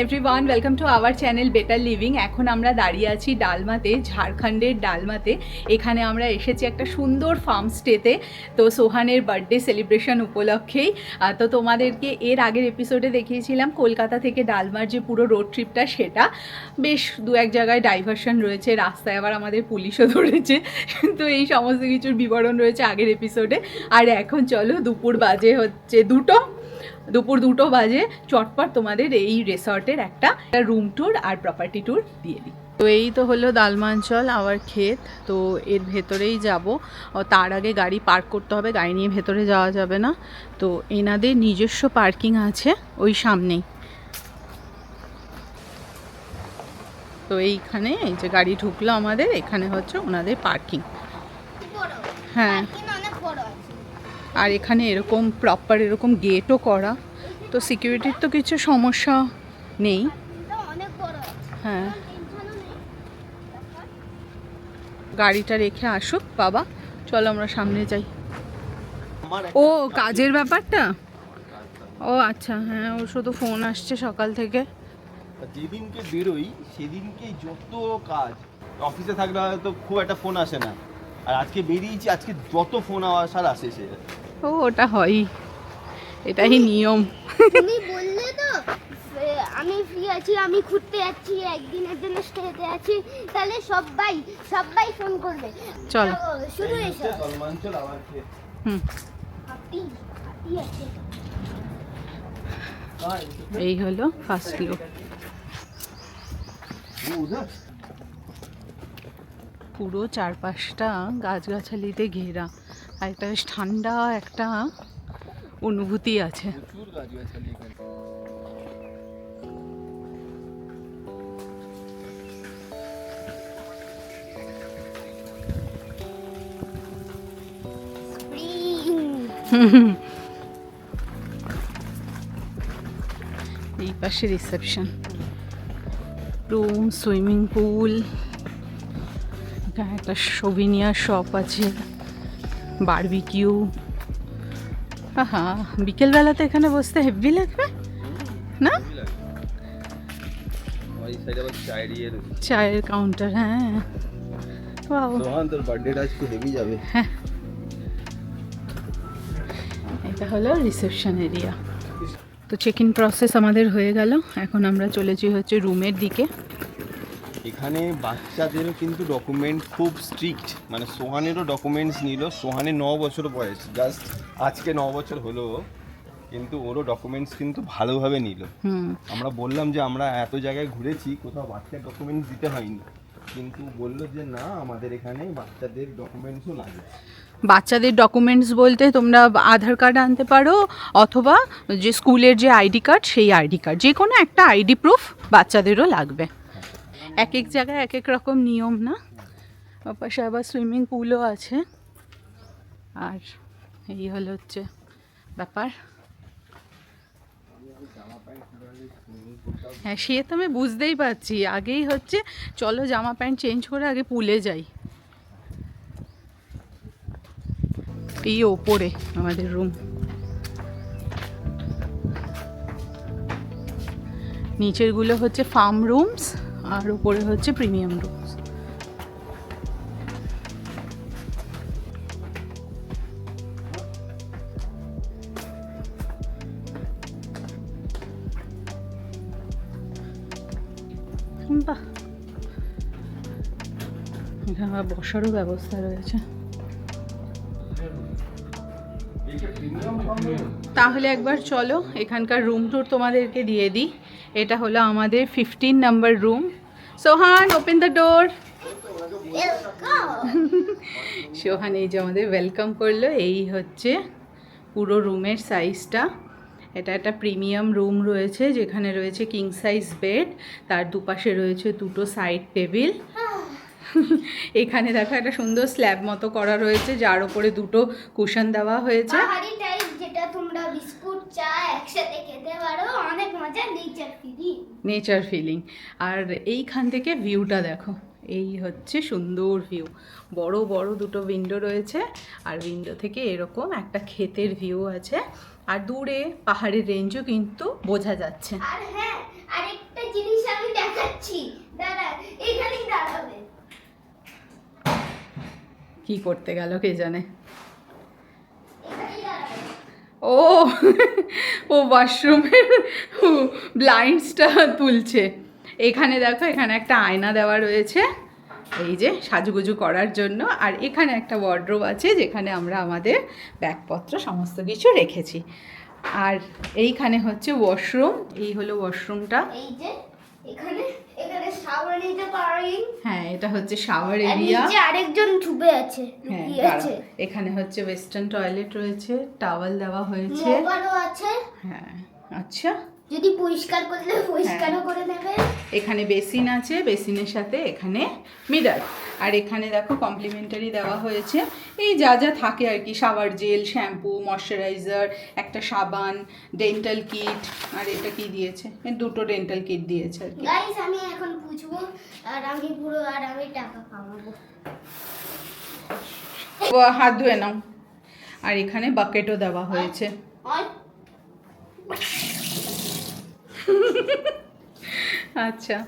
Everyone, welcome to our channel better living. এখন আমরা দাঁড়িয়ে আছি ডালমাতে, ঝাড়খণ্ডের ডালমাতে। এখানে আমরা এসেছি একটা সুন্দর ফার্ম স্টেতে। তো সোহানের বার্থডে সেলিব্রেশন উপলক্ষেই। তো তোমাদেরকে এর আগের এপিসোডে দেখিয়েছিলাম কলকাতা থেকে ডালমার যে পুরো রোড ট্রিপটা, সেটা বেশ দু এক জায়গায় ডাইভারশন রয়েছে, রাস্তায় আবার আমাদের পুলিশও ধরেছে। তো এই সমস্ত কিছুর বিবরণ রয়েছে আগের এপিসোডে। আর এখন চলো, দুপুর বাজে হচ্ছে দুপুর 2টো বাজে, চটপট তোমাদের এই রিসর্টের একটা রুম ট্যুর আর প্রপার্টি ট্যুর দিয়ে দিই। তো এই তো হলো দালমাঞ্চল আওয়ার ক্ষেত। তো এর ভেতরেই যাব, তার আগে গাড়ি পার্ক করতে হবে, গাড়ি নিয়ে ভেতরে যাওয়া যাবে না। তো এনাদের নিজস্ব পার্কিং আছে ওই সামনেই। তো এইখানে এই যে গাড়ি ঢুকলো আমাদের, এখানে হচ্ছে ওনাদের পার্কিং। হ্যাঁ, আর এখানে এরকম প্রপার এরকম গেটও করা, তো সিকিউরিটির তো কিছু সমস্যা নেই। হ্যাঁ, গাড়িটা রেখে আসুক বাবা, চলো আমরা সামনে যাই। ও কাজের ব্যাপারটা, ও আচ্ছা, হ্যাঁ, ওর শুধু ফোন আসছে সকাল থেকে। যেদিনকে বেরোই সেদিনকেই যত কাজ, অফিসে থাকলে হয়তো খুব একটা ফোন আসে না, আর আজকে বেরিয়েছি, আজকে যত ফোন আসার আসে সে। ও ওটা হয়ই, এটাই নিয়ম। তুমি বললে তো আমি ফ্রি আছি, আমি ঘুরতে যাচ্ছি, একদিনের জন্য স্টেতে আছি, তাহলে সবাই ফোন করবে। চলো শুরু এসো। জলমাঞ্চল আবার হুম, হাতি আছে। এই হলো ফার্স্ট ফ্লোর। পুরো চারপাশটা গাছগাছালিতে ঘেরা, আর একটা বেশ ঠান্ডা একটা অনুভূতি আছে। প্রচুর গাছগাছালি এখানে। এই পাশে রিসেপশন রুম, সুইমিং পুল, এখানে একটা সোভিনিয়ার শপ আছে, বারবিকিউ। হ্যাঁ, বিকেলবেলাতে এখানে বসতে হেভি লাগবে না? চায়ের কাউন্টার, হ্যাঁ। ওয়াও, সোহান, তোর বার্থডেটা আজকে হেভি যাবে। হ্যাঁ, এটা হলো রিসেপশন এরিয়া। তো চেক ইন প্রসেস আমাদের হয়ে গেল, এখন আমরা চলেছি হচ্ছে রুমের দিকে। এখানে বাচ্চাদেরও কিন্তু ডকুমেন্ট খুব স্ট্রিক্ট, মানে সোহানেরও ডকুমেন্টস নিল। সোহানের 9 বছর বয়স, জাস্ট আজকে 9 বছর হলো, কিন্তু ওরও ডকুমেন্টস কিন্তু ভালোভাবে নিল। আমরা বললাম যে আমরা এত জায়গায় ঘুরেছি, কোথাও বাচ্চার ডকুমেন্টস দিতে হয়নি, কিন্তু বললো যে না, আমাদের এখানে বাচ্চাদের ডকুমেন্টসও লাগে। বাচ্চাদের ডকুমেন্টস বলতে তোমরা আধার কার্ড আনতে পারো, অথবা যে স্কুলের যে আইডি কার্ড, সেই আইডি কার্ড, যে কোনো একটা আইডি প্রুফ বাচ্চাদেরও লাগবে। এক এক জায়গায় এক এক রকম নিয়ম না। পাশে আবার সুইমিং পুলও আছে। আর এই হলো হচ্ছে ব্যাপার। হ্যাঁ, সে তো আমি বুঝতেই পারছি, আগেই হচ্ছে চলো জামা প্যান্ট চেঞ্জ করে আগে পুলে যাই। এই ওপরে আমাদের রুম, নিচেরগুলো হচ্ছে ফার্ম রুমস, আর উপরে হচ্ছে প্রিমিয়াম রুমস। বাহ, এখানে আবার বসারও ব্যবস্থা রয়েছে। তাহলে একবার চলো এখানকার রুম ট্যুর তোমাদেরকে দিয়ে দিই। এটা হলো আমাদের 15 number room. Sohan, open the door. Sohan এই যে আমাদের ওয়েলকাম করলো। এই হচ্ছে পুরো রুমের সাইজটা। এটা একটা প্রিমিয়াম রুম রয়েছে, যেখানে রয়েছে কিং সাইজ বেড, তার দুপাশে রয়েছে 2টো সাইড টেবিল। এখানে দেখো একটা সুন্দর স্ল্যাব মতো করা রয়েছে, যার উপরে 2টো কুশন দেওয়া হয়েছে। পাহাড়ি টাইপ, যেটা তোমরা বিস্কুট চা একসাথে খেতে পারো, অনেক মজা, নেচার ফিলিং। আর এইখান থেকে ভিউটা দেখো, এই হচ্ছে সুন্দর ভিউ। বড় বড় 2টো উইন্ডো রয়েছে, আর উইন্ডো থেকে এরকম একটা ক্ষেতের ভিউ আছে, আর দূরে পাহাড়ের রেঞ্জও কিন্তু বোঝা যাচ্ছে। আর হ্যাঁ, আরেকটা কি করতে গেল কে জানে। এখানেই দাঁড়াবে। ও ও ওয়াশরুমের ব্লাইন্ডসটা তুলছে। এখানে দেখো, এখানে একটা আয়না দেওয়া রয়েছে এই যে সাজুগুজু করার জন্য, আর এখানে একটা ওয়ার্ড্রোব আছে যেখানে আমরা আমাদের ব্যাগপত্র সমস্ত কিছু রেখেছি। আর এইখানে হচ্ছে ওয়াশরুম, এই হলো ওয়াশরুমটা। এই যে এখানে এখানে শাওয়ার নিতে পারি। হ্যাঁ, এটা হচ্ছে শাওয়ার আর এরিয়া। নিচে আরেকজন ঢুবে আছে, হ্যাঁ, লুকিয়ে আছে। এখানে হচ্ছে ওয়েস্টার্ন টয়লেট রয়েছে, টাওয়াল দেওয়া হয়েছে। মোবারও আছে, হ্যাঁ, আচ্ছা। যদি পরিষ্কার করলে পরিষ্কারও করে নেবে। এখানে বেসিন আছে, বেসিনের সাথে এখানে মিরার। আর এখানে দেখো কমপ্লিমেন্টারি দেওয়া হয়েছে এই যা যা থাকে আর কি, শাওয়ার জেল, শ্যাম্পু, ময়শ্চারাইজার, একটা সাবান, ডেন্টাল কিট। আর এটা কি দিয়েছে? দুটো ডেন্টাল কিট দিয়েছে আর কি। গাইস আমি এখন বুঝবো আর আমি টাকা কামাবো। ও হাত ধুয়ে নাও। আর এখানে বাকেটও দেওয়া হয়েছে। আচ্ছা,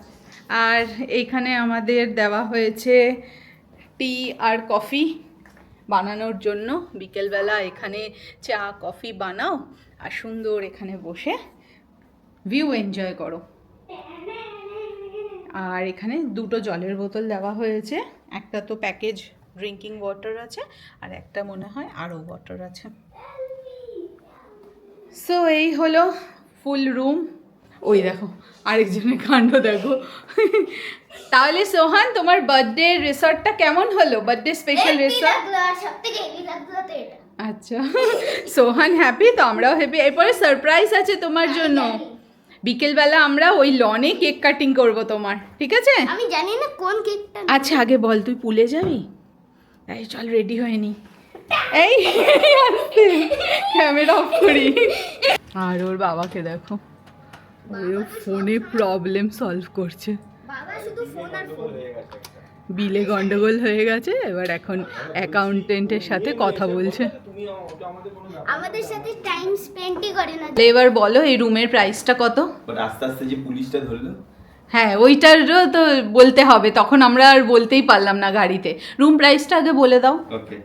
আর এইখানে আমাদের দেওয়া হয়েছে টি আর কফি বানানোর জন্য। বিকেলবেলা এখানে চা কফি বানাও আর সুন্দর এখানে বসে ভিউ এনজয় করো। আর এখানে দুটো জলের বোতল দেওয়া হয়েছে, একটা তো প্যাকেজ ড্রিঙ্কিং ওয়াটার আছে আর একটা মনে হয় আরও ওয়াটার আছে। সো এই হলো ফুল রুম। ওই দেখো আরেকজনের কাণ্ড দেখো। তাহলে সোহান, তোমার বার্থডে রিসর্টটা কেমন হলো? Birthday special resort? সবথেকে হেভি লাগলো তো এটা। আচ্ছা, সোহান হ্যাপি, তো আমরাও হ্যাপি। এরপরে সারপ্রাইজ আছে তোমার জন্য। বিকেলবেলা আমরা ওই লনে কেক কাটিং করব তোমার, ঠিক আছে? আমি জানি না কোন কেকটা। আচ্ছা আগে বল, তুই পুলে যাবি? এই চল রেডি হয়ে নি। এই ক্যামেরা অফ করি। আর ওর বাবাকে দেখো, ওর ফোনে প্রবলেম সলভ করছে। বাবা শুধু ফোন আর ফোন। বিলে গন্ডগোল হয়ে গেছে, এবার এখন অ্যাকাউন্টেন্টের সাথে কথা বলছে। আমাদের সাথে টাইম স্পেন্ডই করে না। এবার বলো এই রুমের প্রাইসটা কত? আস্তে আস্তে যে পুলিশটা ধরলো, হ্যাঁ ওইটারও তো বলতে হবে, তখন আমরা আর বলতেই পারলাম না গাড়িতে। রুম প্রাইসটা আগে বলে দাও। ওকে,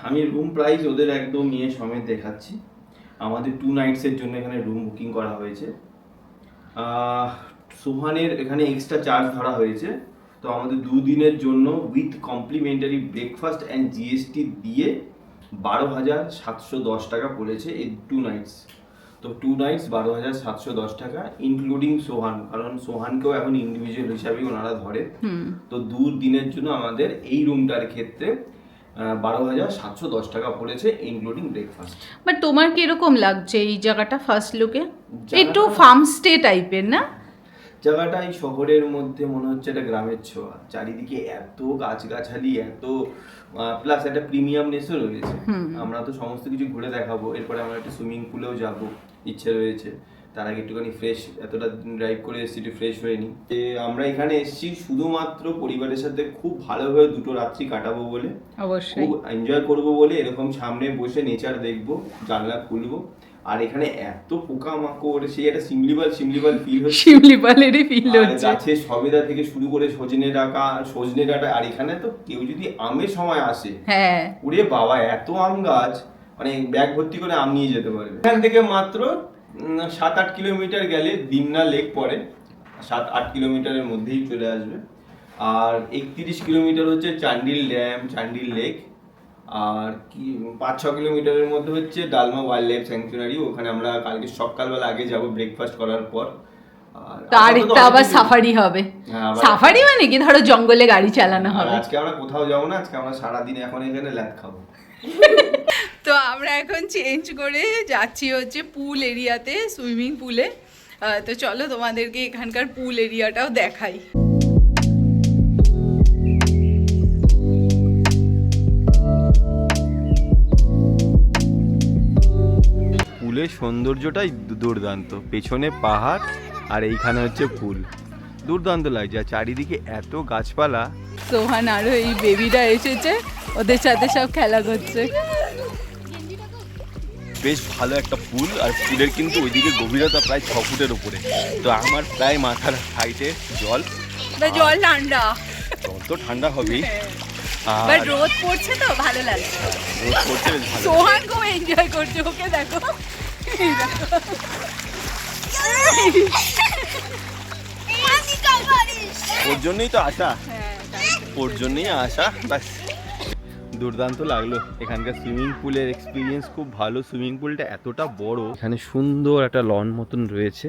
আমি রুম প্রাইস ওদের একদম নিয়ে সমেত দেখাচ্ছি। আমাদের 2 নাইটসের জন্য এখানে রুম বুকিং করা হয়েছে। সোহানের এখানে এক্সট্রা চার্জ ধরা হয়েছে, তো আমাদের 2 দিনের জন্য with complimentary breakfast and GST দিয়ে 12,710 টাকা পড়েছে এই 2 নাইটস। তো 2 নাইটস 12,710 টাকা ইনক্লুডিং সোহান, কারণ সোহানকেও এখন ইন্ডিভিজুয়াল হিসাবেই ওনারা ধরে। তো 2 দিনের জন্য আমাদের এই রুমটার ক্ষেত্রে 12,710 টাকা পড়েছে ইনক্লুডিং ব্রেকফাস্ট। বাট তোমার কিরকম লাগছে এই জায়গাটা ফার্স্ট লুকে? একটু ফার্ম স্টে টাইপের না জায়গাটা? এই শহরের মধ্যে মনে হচ্ছে একটা গ্রামের ছোঁয়া, চারিদিকে এত গাছগাছালি, এত প্লাস একটা প্রিমিয়ামনেসও রয়েছে। আমরা তো সমস্ত কিছু ঘুরে দেখাবো, এরপরে আমরা একটা সুইমিং পুলেও যাব ইচ্ছে রয়েছে। তার আগে একটুখানি ফ্রেশ, এতটা ড্রাইভ করে এসেছি, একটু ফ্রেশ হয়ে নিই। আমরা এখানে এসেছি শুধুমাত্র পরিবারের সাথে খুব ভালোভাবে 2 রাত্রি কাটাবো বলে, অবশ্যই খুব এনজয় করবো বলে, এরকম সামনে বসে নেচার দেখবো, জানলা খুলবো। আর এখানে এত পোকামাকড়, সেই একটা শিমলিপাল ফিল হচ্ছে, শিমলিপালেরই ফিল হচ্ছে। গাছের সবেদা থেকে শুরু করে সজনে ডাঁটা। আর এখানে তো কেউ যদি আমের সময় আসে, হ্যাঁ ওরে বাবা এত আম গাছ, মানে ব্যাগ ভর্তি করে আম নিয়ে যেতে পারবে। এখান থেকে মাত্র 7-8 কিলোমিটার গেলে দিমনা লেক পড়ে, 7-8 কিলোমিটারের মধ্যেই চলে আসবে। আর 31 কিলোমিটার হচ্ছে চান্ডিল ড্যাম, চান্ডিল লেক। আর কি 5-6 কিলোমিটারের মধ্যে হচ্ছে ডালমা ওয়াইল্ড লাইফ স্যাংচুয়ারি, ওখানে আমরা কালকে সকালবেলা আগে যাব ব্রেকফাস্ট করার পর। আর একটা আবার সাফারি হবে। সাফারি মানে কি, ধরো জঙ্গলে গাড়ি চালানো হবে। আজকে আমরা কোথাও যাবো না, আজকে আমরা সারাদিন এখন এখানে ল্যাদ খাবো। তো আমরা এখন চেঞ্জ করে যাচ্ছি হচ্ছে পুল এরিয়াতে, সুইমিং পুলে। তো চলো তোমাদেরকে এখানকার পুল এরিয়াটাও দেখাই। পুলের সৌন্দর্যটাই দুর্দান্ত, পেছনে পাহাড় আর এইখানে হচ্ছে পুল, দুর্দান্ত লাগছে। আর চারিদিকে এত গাছপালা। সোহান আরো এই বেবিরা এসেছে, ওদের সাথে সব খেলা করছে। বেশ ভালো একটা পুল, আর পুলের কিন্তু ওইদিকে গভীরতা প্রায় 6 ফুটের উপরে। তো আমার প্রায় মাথার হাইটে জল। জল ঠান্ডা, জল তো ঠান্ডা হবেই, বাট রোদ পড়ছে তো ভালো লাগছে। রোদ পড়ছে বেশ ভালো। সোহান খুব এনজয় করছে, ওকে দেখো। এই দেখো। ওর জন্যই তো আসা, হ্যাঁ, তাই তো। ওর জন্যই আসা ব্যাস। দুর্দান্ত লাগলো এখানকার সুইমিং পুলের এক্সপিরিয়েন্স, খুব ভালো। সুইমিং পুলটা এতটা বড়, এখানে সুন্দর একটা লন মতন রয়েছে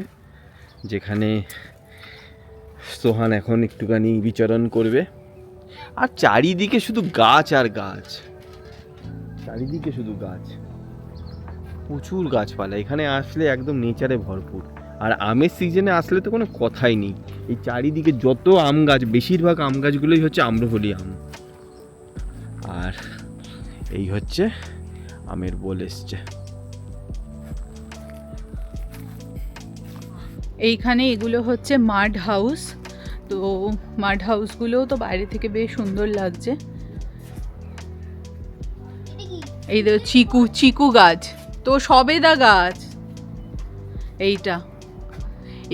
যেখানে সোহান এখন একটুখানি বিচরণ করবে। আর চারিদিকে শুধু গাছ আর গাছ, চারিদিকে শুধু গাছ, প্রচুর গাছপালা। এখানে আসলে একদম নেচারে ভরপুর। আর আমের সিজনে আসলে তো কোনো কথাই নেই। এই চারিদিকে যত আম গাছ, বেশিরভাগ আম গাছগুলোই হচ্ছে আম্রপলি আম। আর এই হচ্ছে আমের বোল এসছে। এইখানে এগুলো হচ্ছে মাড হাউস। তো মাড হাউসগুলোও তো বাইরে থেকে বেশ সুন্দর লাগছে। এই দেখো চিকু, চিকু গাছ তো সবেদা গাছ। এইটা,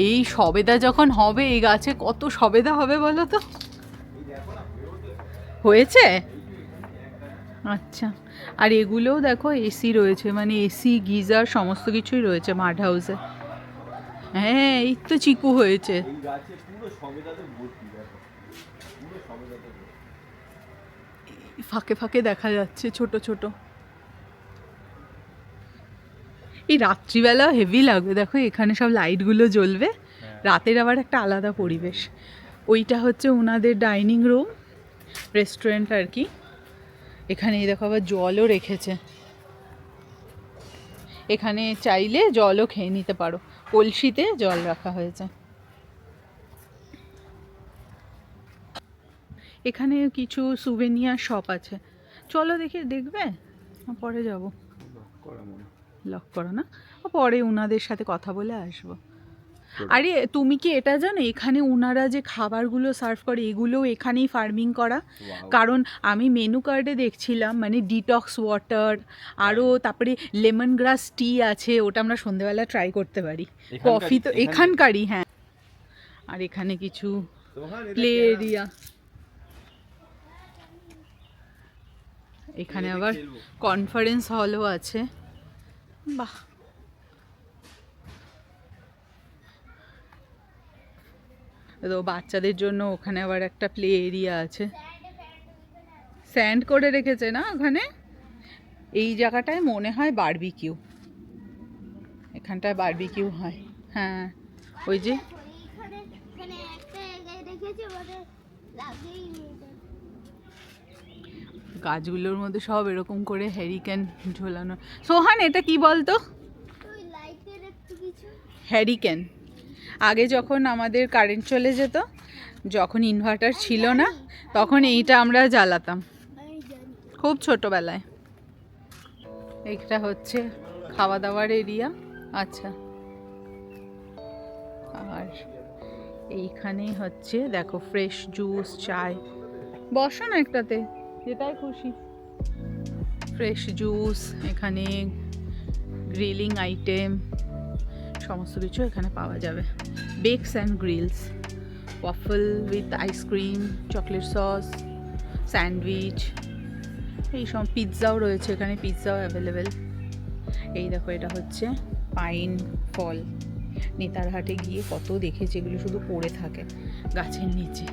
এই সবেদা যখন হবে এই গাছে কত সবেদা হবে বলো তো। হয়েছে? আচ্ছা। আর এগুলোও দেখো এসি রয়েছে, মানে এসি গিজার সমস্ত কিছুই রয়েছে মাড হাউসে। হ্যাঁ, এই তো চিকু হয়েছে। ফাঁকে ফাঁকে দেখা যাচ্ছে ছোট ছোট। এই রাত্রিবেলা হেভি লাগবে, দেখো এখানে সব লাইটগুলো জ্বলবে। রাতের আবার একটা আলাদা পরিবেশ। ওইটা হচ্ছে ওনাদের ডাইনিং রুম, রেস্টুরেন্ট আর কি। এখানে এই দেখো আবার জলও রেখেছে, এখানে চাইলে জলও খেয়ে নিতে পারো, কলসিতে জল রাখা হয়েছে। এখানে কিছু সুভেনিয়ার শপ আছে, চলো দেখে দেখবে, পরে যাব। লক করো না, পরে ওনাদের সাথে কথা বলে আসবো। আরে তুমি কি এটা জানো এখানে ওনারা যে খাবারগুলো সার্ভ করে এগুলোও এখানেই ফার্মিং করা? কারণ আমি মেনু কার্ডে দেখছিলাম মানে ডিটক্স ওয়াটার, আরও তারপরে লেমন গ্রাস টি আছে, ওটা আমরা সন্ধেবেলা ট্রাই করতে পারি। কফি তো এখানকারই। হ্যাঁ, আর এখানে কিছু প্লে এরিয়া। এখানে আবার কনফারেন্স হলও আছে। বাহ, তো বাচ্চাদের জন্য ওখানে আবার একটা প্লে এরিয়া আছে, স্যান্ড করে রেখেছে না ওখানে। এই জায়গাটায় মনে হয় বারবিকিউ, এখানটায় বারবিকিউ হয়। হ্যাঁ, ওই যে গাছগুলোর মধ্যে সব এরকম করে হ্যারিকেন ঝোলানো। সোহান এটা কি বলতো? হ্যারিকেন। আগে যখন আমাদের কারেন্ট চলে যেত, যখন ইনভার্টার ছিল না, তখন এইটা আমরা জ্বালাতাম খুব ছোটবেলায়। এইটা হচ্ছে খাওয়া দাওয়ার এরিয়া। আচ্ছা, আর এইখানে হচ্ছে দেখো ফ্রেশ জুস, চায়। বসো না একটাতে, যেটাই খুশি। ফ্রেশ জুস, এখানে গ্রিলিং আইটেম সমস্ত কিছু এখানে পাওয়া যাবে। Bakes and Grylls, waffle with ice cream, chocolate sauce, sandwich, এই সব। পিৎজাও রয়েছে এখানে, পিৎজাও অ্যাভেলেবেল। এই দেখো এটা হচ্ছে পাইন ফল। নেতারহাটে গিয়ে কত দেখেছি, এগুলো শুধু পড়ে থাকে গাছের নিচে।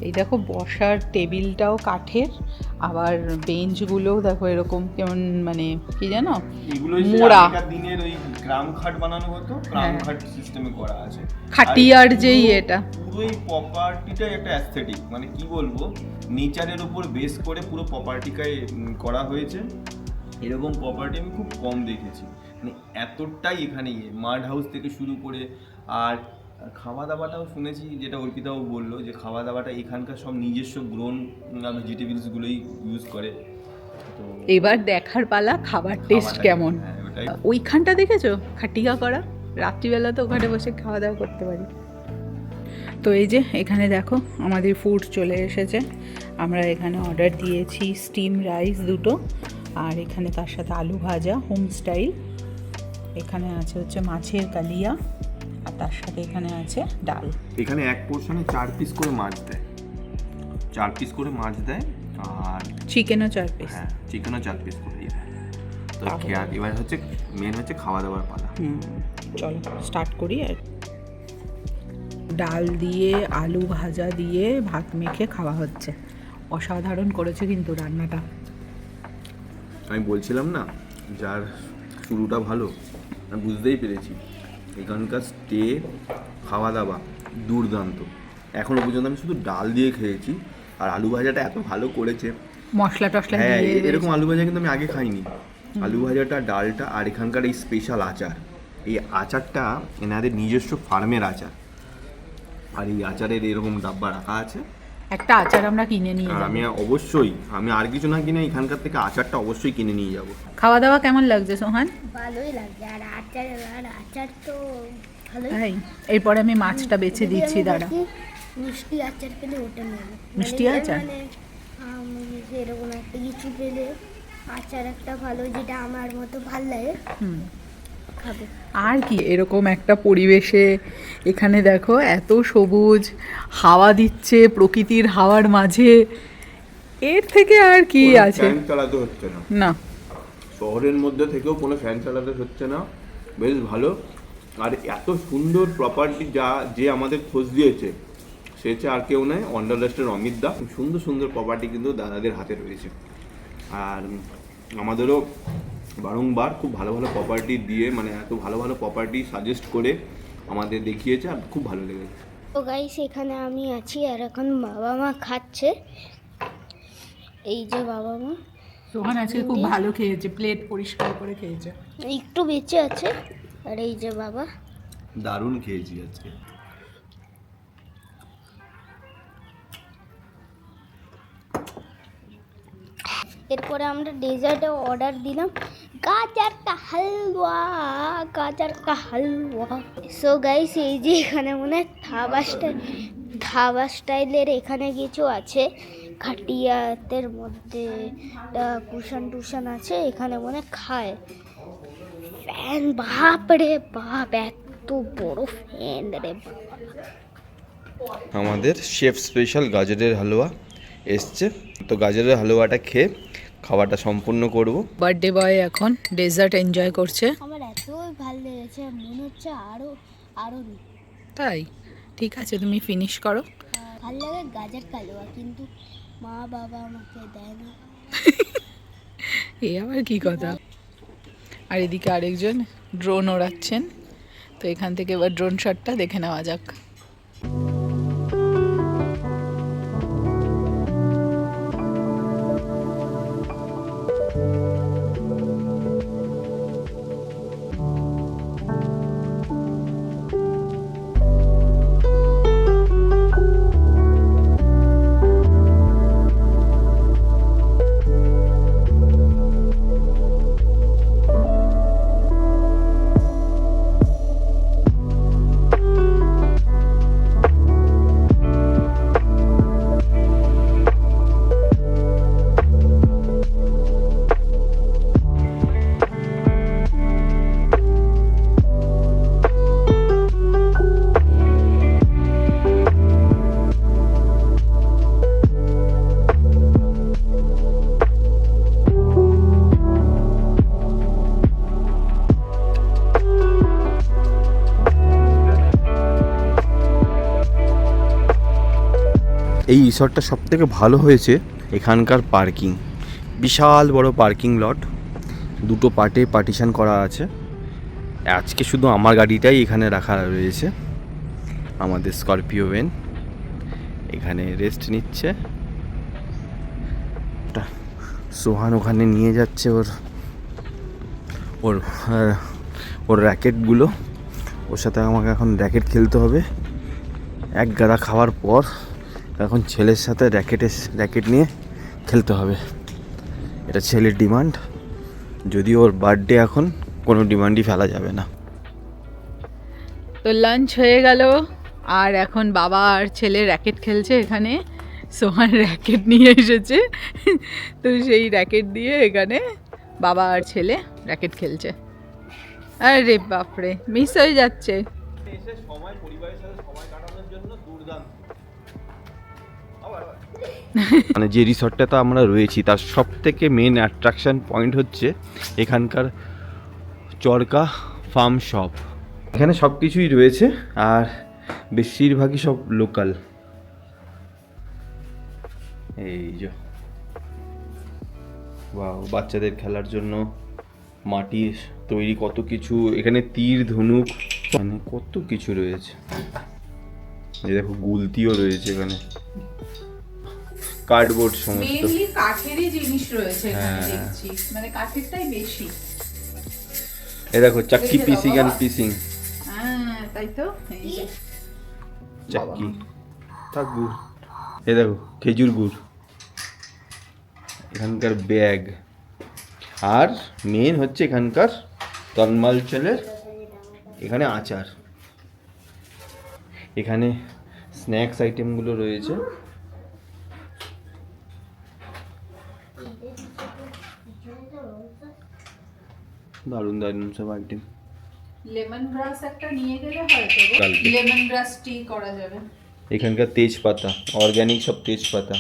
এই দেখো বসার টেবিলটাও কাঠের, আবার বেঞ্চগুলোও দেখো এরকম কেমন মানে কি জানো, মোড়া। দিনের ওই গ্রাম খাট বানানো হতো, গ্রাম খাট সিস্টেমে করা আছে। খাটিয়ার যেই এটা পুরো এই প্রপার্টিটাই একটা অ্যাস্থেটিক, মানে কি বলবো, নেচারের উপর বেস করে পুরো প্রপার্টিটাই করা হয়েছে। এরকম প্রপার্টি আমি খুব কম দেখেছি, মানে এতটাই এখানে মাড হাউস থেকে শুরু করে। আর খাওয়া দাওয়াটাও শুনেছি, যেটা অর্পিতাও বললো, যে খাওয়া দাওয়াটা এখানকার সব নিজস্ব গ্রোন ভেজিটেবলসগুলোই ইউজ করে। তো এবার দেখার পালা খাবার টেস্ট কেমন। ওইখানটা দেখেছো খাটিয়া করা, রাত্রিবেলা তো ওখানে বসে খাওয়া দাওয়া করতে পারি। তো এই যে এখানে দেখো আমাদের ফুড চলে এসেছে। আমরা এখানে অর্ডার দিয়েছি স্টিম রাইস 2টো, আর এখানে তার সাথে আলু ভাজা হোম স্টাইল। এখানে আছে হচ্ছে মাছের কালিয়া, আর তার সাথে এখানে আছে ডাল। এখানে এক পোর্শনে 4 পিস করে মাছ দেয়, 4 পিস করে মাছ দেয়, আর চিকেনও 4 পিস। হ্যাঁ, চিকেনও 4 পিস করে দেয়। তো এবার হচ্ছে মেন হচ্ছে খাওয়া দাওয়ার পালা। চলো স্টার্ট করি। আর ডাল দিয়ে আলু ভাজা দিয়ে ভাত মেখে খাওয়া হচ্ছে। অসাধারণ করেছে কিন্তু রান্নাটা। আমি বলছিলাম না, যার শুরুটা ভালো, আমি বুঝতেই পেরেছি। এখানকার স্টে, খাওয়া দাওয়া দুর্দান্ত। এখনো পর্যন্ত আমি শুধু ডাল দিয়ে খেয়েছি, আর আলু ভাজাটা এত ভালো করেছে, মশলা টশলা হ্যাঁ, দিয়ে। এরকম আলু ভাজা কিন্তু আমি আগে খাইনি। আলু ভাজাটা, ডালটা, আর এখানকার এই স্পেশাল আচার, এই আচারটা এনাদের নিজস্ব ফার্মের আচার, আর এই আচারের এরকম ডাব্বা রাখা আছে। একটা আচার আমরা কিনে নিয়ে আর যাবো। আমি আর কিছু না কিনে এখানকার থেকে আচারটা অবশ্যই কিনে নিয়ে যাব। খাওয়া দাওয়া কেমন লাগছে সোহান? ভালোই লাগছে, আর আচার তো ভালোই। তাই এরপরে আমি মাছটা বেছে দিচ্ছি, দাঁড়া। মিষ্টি আচার পেলে ওটা নেব। মিষ্টি আচার? এরকম একটা কিছু পেলে আচার একটা ভালো, যেটা আমার মতো ভালো লাগে খাবো। আর কি এরকম একটা পরিবেশে, এখানে দেখো এত সবুজ, হাওয়া দিচ্ছে প্রকৃতির হাওয়ার মাঝে, এর থেকে আর কি আছে? ফ্যান চালাতে হচ্ছে না, না শহরের মধ্যে থেকেও কোনো ফ্যান চালাতে হচ্ছে না, বেশ ভালো। আর এত সুন্দর প্রপার্টি যে আমাদের খোঁজ দিয়েছে, সে হচ্ছে আর কেউ নয়, ওয়ান্ডারলাস্টের অমিত দা। সুন্দর সুন্দর প্রপার্টি কিন্তু দাদাদের হাতে রয়েছে, আর আমাদেরও বারংবার খুব ভালো ভালো প্রপার্টি দিয়ে, মানে এত ভালো ভালো প্রপার্টি সাজেস্ট করে আমাদের দেখিয়েছে, আর খুব ভালো লেগেছে। তো গাইস, এখানে আমি আছি, আর এখন বাবা মা খাচ্ছে। এই যে বাবা মা, সোহান আজকে খুব ভালো খেয়েছে, প্লেট পরিষ্কার করে খেয়েছে। একটু বেঁচে আছে। আর এই যে বাবা, দারুণ খেয়েছি আজকে। এরপরে আমরা ডেজার্টে অর্ডার দিলাম গাজর কা হালুয়া, গাজর কা হালুয়া। সো গাইস, এই যে এখানে মনে হয় ধাবা স্টাইলের এখানে কিছু আছে, খাটিয়াতের মধ্যে কুশন টুশন আছে, এখানে মনে খায়। ফ্যান, বাপ রে বাপ, এত বড় ফ্যান রে বাপ। আমাদের শেফ স্পেশাল গাজরের হালুয়া এসছে, তো গাজরের হালুয়াটা খেয়ে খাওয়াটা সম্পূর্ণ করব। বার্থডে বয় এখন ডেজার্ট এনজয় করছে। আমার এতই ভালো লেগেছে, মনে হচ্ছে আরো তাই ঠিক আছে, তুমি ফিনিশ করো। ভালো লাগে গাজর কালুয়া, কিন্তু মা বাবা আমাকে দেয় না। এই আবার কি কথা? আর এদিকে আরেকজন ড্রোন ওড়াচ্ছেন, তো এখান থেকে এবার ড্রোন শটটা দেখে নেওয়া যাক। এই রিসর্টটা সবথেকে ভালো হয়েছে এখানকার পার্কিং, বিশাল বড় পার্কিং লট, দুটো পার্টে পার্টিশন করা আছে। আজকে শুধু আমার গাড়িটাই এখানে রাখা রয়েছে, আমাদের স্করপিও ভ্যান এখানে রেস্ট নিচ্ছে। সোহান ওখানে নিয়ে যাচ্ছে ওর র্যাকেটগুলো, ওর সাথে আমাকে এখন র্যাকেট খেলতে হবে। এক গাদা খাওয়ার পর এখন ছেলের সাথে র্যাকেট নিয়ে খেলতে হবে, এটা ছেলের ডিমান্ড। যদি ওর বার্থডে, এখন কোনো ডিমান্ডই ফেলা যাবে না। তো লাঞ্চ হয়ে গেল, আর এখন বাবা আর ছেলে র্যাকেট খেলছে এখানে। সোহান র্যাকেট নিয়ে এসেছে, তো সেই র্যাকেট দিয়ে এখানে বাবা আর ছেলে র্যাকেট খেলছে। আরে বাপরে, মিস হয়ে যাচ্ছে। এসে সময় পরিবারের সাথে সময় কাটানোর জন্য দুর্দান্ত। মানে যে রিসর্টটাতে আমরা রয়েছি তার সব থেকে মেন অ্যাট্রাকশন পয়েন্ট হচ্ছে এখানকার চরকা ফার্ম শপ। এখানে সব কিছুই রয়েছে আর বেশিরভাগই সব লোকাল। এই যে বাহ, বাচ্চাদের খেলার জন্য মাটির তৈরি কত কিছু, এখানে তীর ধনুক মানে কত কিছু রয়েছে। এই দেখো গুলতিও রয়েছে এখানে, কার্ডবোর্ড সমস্ত। মেইনলি কাঠেরই জিনিস রয়েছে এখানে হ্যাঁ। দেখছি, মানে কাঠেরটাই বেশি। এই দেখো চাক্কি দেখে পিসিং দাও অ্যান্ড বাবা। পিসিং, হ্যাঁ তাই তো, এই যে চাক্কি থাক গুড়। এই দেখো খেজুর গুড়, এখানকার ব্যাগ, আর মেন হচ্ছে এখানকার তন্মাল চালের এখানে আচার। এখানে স্ন্যাক্স আইটেমগুলো রয়েছে। দারুণ দারুণ সব আইটেম। লেমন গ্রাস একটা নিয়ে গেলে হয়তো কালকে। লেমন গ্রাস টি করা যাবে। এখানকার তেজপাতা, অর্গানিক সব তেজপাতা।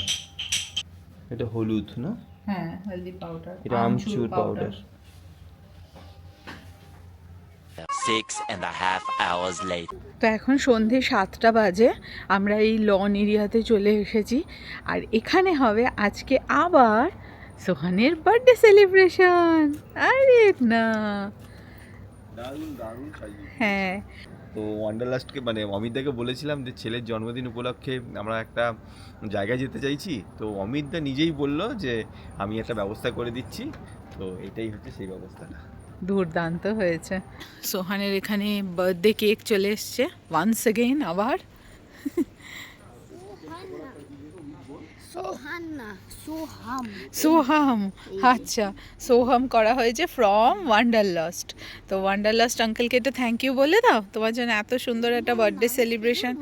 এটা হলুদ না, হ্যাঁ হলদি পাউডার, এটা আমচুর পাউডার। 6.5 hours later. তো এখন সন্ধে 7টা বাজে, আমরা এই লন এরিয়াতে চলে এসেছি আর এখানে হবে আজকে আবার সোহানের বার্থডে সেলিব্রেশন। আরে না, দারুণ দারুণ সাজিয়েছে। হ্যাঁ তো ওয়ান্ডারলাস্টকে মানে অমিতদাকে বলেছিলাম যে ছেলের জন্মদিন উপলক্ষে আমরা একটা জায়গায় যেতে চাইছি, তো অমিতদা নিজেই বললো যে আমি একটা ব্যবস্থা করে দিচ্ছি। তো এটাই হচ্ছে সেই ব্যবস্থাটা। দুর্দান্ত হয়েছে। সোহানের এখানে বার্থডে কেক চলে এসছে ওয়ান্স এগেইন আবার। সোহাম, আচ্ছা সোহাম করা হয়েছে ফ্রম ওয়ান্ডারলাস্ট। তো ওয়ান্ডারলাস্ট আঙ্কেলকে একটু থ্যাংক ইউ বলে দাও, তোমার জন্য এত সুন্দর একটা বার্থডে সেলিব্রেশন।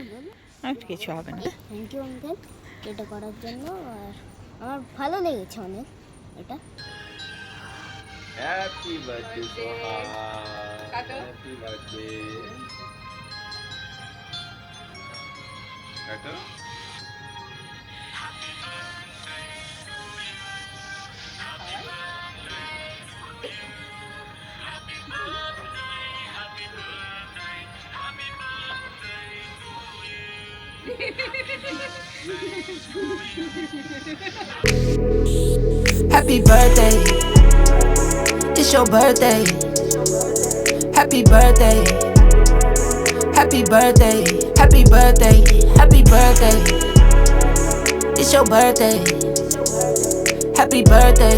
কিছু হবে না। থ্যাংক ইউ আঙ্কেল এটা করার জন্য, আর আমার ভালো লেগেছে অনেক এটা। হ্যাপি বার্থডে সোহান, কাটো। Happy birthday. কাটো। Happy birthday, it's your birthday. Happy birthday, happy birthday, happy birthday, happy birthday. It's your birthday. Happy birthday,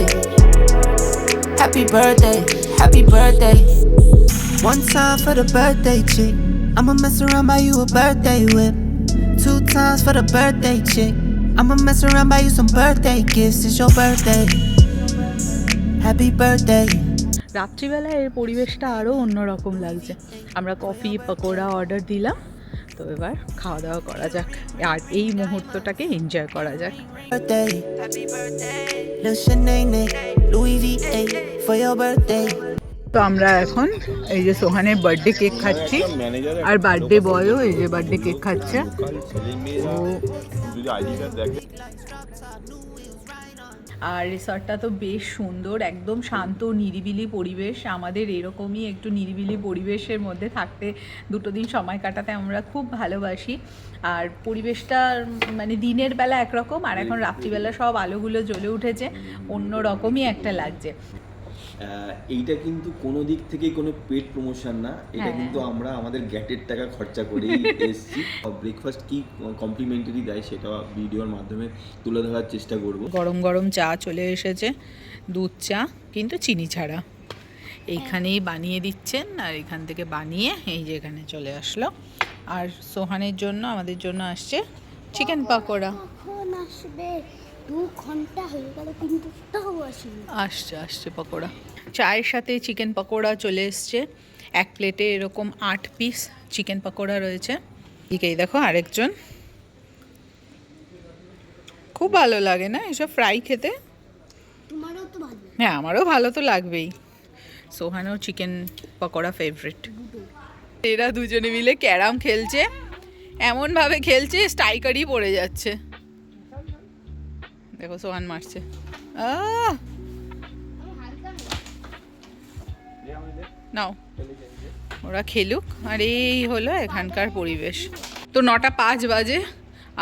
happy birthday, happy birthday. One time for the birthday chick, I'ma mess around buy you a birthday whip. 2 times for the birthday chick, I'ma mess around buy you some birthday gifts. It's your birthday. Happy birthday. রাত্রিবেলা এর পরিবেশটা আরও অন্যরকম লাগছে। আমরা coffee pakora order দিলাম, তো এবার খাওয়া দাওয়া করা যাক আর এই মুহূর্তটাকে এনজয় করা যাক। Birthday, Lil Shanae, Louis V8 for your birthday. তো আমরা এখন এই যে সোহানের বার্থডে কেক খাচ্ছি আর বার্থডে বয়ও এই যে বার্থডে কেক খাচ্ছে। ছেলে মেয়েরা যদি আইডি কার্ড দেখে। আর রিসর্টটা তো বেশ সুন্দর, একদম শান্ত নিরিবিলি পরিবেশ। আমাদের এরকমই একটু নিরিবিলি পরিবেশের মধ্যে থাকতে, দুটো দিন সময় কাটাতে আমরা খুব ভালোবাসি। আর পরিবেশটা মানে দিনের বেলা একরকম, আর এখন রাত্রিবেলা সব আলোগুলো জ্বলে উঠেছে, অন্য রকমই একটা লাগছে। এইটা কিন্তু কোনো দিক থেকেই কোনো পেড প্রমোশন না, এটা হ্যাঁ। কিন্তু আমরা আমাদের গ্যাটের টাকা খরচা করেই এসেছি। ব্রেকফাস্ট কি কমপ্লিমেন্টারি দেয় সেটা ভিডিওর মাধ্যমে তুলে ধরার চেষ্টা করব। গরম গরম চা চলে এসেছে, দুধ চা কিন্তু চিনি ছাড়া। এইখানেই বানিয়ে দিচ্ছেন আর এখান থেকে বানিয়ে এই যে এখানে চলে আসলো। আর সোহানের জন্য আমাদের জন্য আসছে চিকেন পাকোড়া। কখন আসবে? 2 ঘন্টা হয়ে গেল কিন্তু তাও আসেনি। আসছে আসছে পকোড়া, চায়ের সাথে চিকেন পকোড়া চলে এসছে। এক প্লেটে এরকম 8 পিস চিকেন পকোড়া রয়েছে। এদিকেই দেখো আরেকজন, খুব ভালো লাগে না এসব ফ্রাই খেতে? তোমারও তো ভালো। হ্যাঁ আমারও ভালো তো লাগবেই। সোহানও চিকেন পকোড়া ফেভারিট। এরা দুজনে মিলে ক্যারাম খেলছে, এমন ভাবে খেলছে স্ট্রাইকারই পড়ে যাচ্ছে। দেখো সোহান মারছে। নাও ওরা খেলুক। আর এই হলো এখানকার পরিবেশ। তো 9:05 বাজে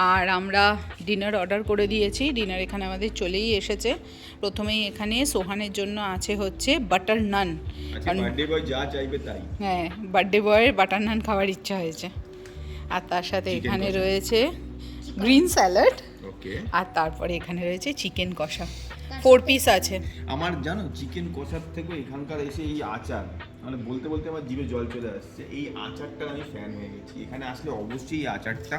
আর আমরা ডিনার অর্ডার করে দিয়েছি। ডিনার এখানে আমাদের চলেই এসেছে। প্রথমেই এখানে সোহানের জন্য আছে হচ্ছে বাটার নান। বার্থডে বয় যা চাইবে তাই। হ্যাঁ, বার্থডে বয়ের বাটার নান খাওয়ার ইচ্ছা হয়েছে। আর তার সাথে Chicken এখানে কষা। রয়েছে গ্রিন স্যালাড, ওকে। আর তারপরে এখানে রয়েছে চিকেন কষা। 4 পিস আছে। আমার জানো চিকেন কষার থেকে এখানকার এসে এই আচার, মানে বলতে বলতে আমার জিভে জল চলে আসছে। এই আচারটা আমি ফ্যান হয়ে গেছি। এখানে আসলে অবশ্যই এই আচারটা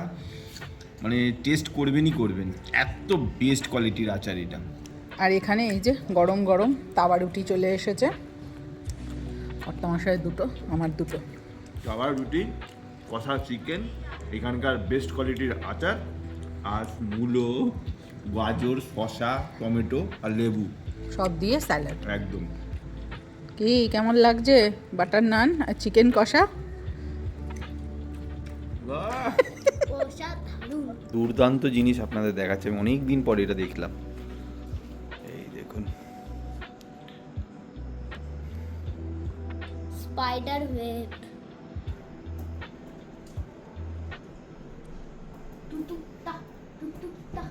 মানে টেস্ট করবেনই করবেন, এত বেস্ট কোয়ালিটির আচার এটা। আর এখানে এই যে গরম গরম তাওয়া রুটি চলে এসেছে। কর্তামশায় দুটো, আমার দুটো। খাবার রুটি, কষা চিকেন, এখানকার বেস্ট কোয়ালিটির আচার, আর মূলো, গাজর, শসা, টমেটো আর লেবু সব দিয়ে স্যালাড। একদম। কি কেমন লাগছে বাটার নান আর চিকেন কষা? দুর্দান্ত জিনিস আপনাদের দেখাচ্ছে, আমি অনেক দিন পরে এটা দেখলাম। এই দেখুন, স্পাইডার ওয়েব। টুকটুকটা টুকটুকটা।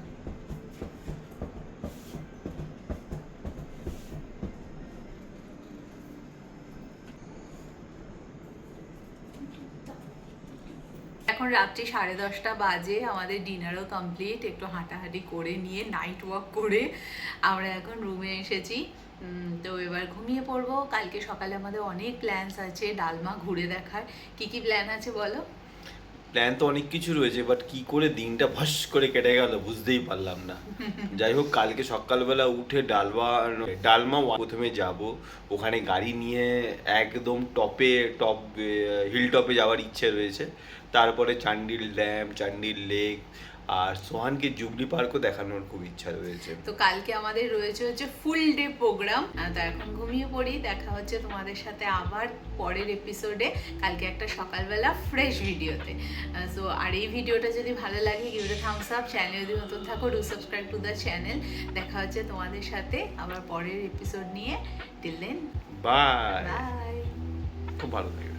এখন রাত্রি 10:30 বাজে, আমাদের ডিনারও কমপ্লিট। একটু হাঁটাহাঁটি করে নিয়ে নাইট ওয়াক করে আমরা এখন রুমে এসেছি। তো এবার ঘুমিয়ে পড়বো। কালকে সকালে আমাদের অনেক প্ল্যানস আছে ডালমা ঘুরে দেখার। কি কি প্ল্যান আছে বলো? প্ল্যান তো অনেক কিছু রয়েছে, বাট কি করে দিনটা ভাস করে কেটে গেল বুঝতেই পারলাম না। যাই হোক, কালকে সকালবেলা উঠে ডালমা প্রথমে যাব, ওখানে গাড়ি নিয়ে একদম টপ হিল টপে যাওয়ার ইচ্ছে রয়েছে। তারপরে চান্ডিল ড্যাম, চান্ডিল লেক আর সোহানকে জুবলি পার্কও দেখানোর খুব ইচ্ছা রয়েছে। তো কালকে আমাদের রয়েছে হচ্ছে ফুল ডে প্রোগ্রাম। তো এখন ঘুমিয়ে পড়ি, দেখা হচ্ছে তোমাদের সাথে আবার পরের এপিসোডে, কালকে একটা সকালবেলা ফ্রেশ ভিডিওতে। সো আর এই ভিডিওটা যদি ভালো লাগে give it a thumbs up. Channel যদি নতুন থাকো do subscribe to the channel. দেখা হচ্ছে তোমাদের সাথে আবার পরের এপিসোড নিয়ে। Till then bye. বাই। খুব ভালো লাগে।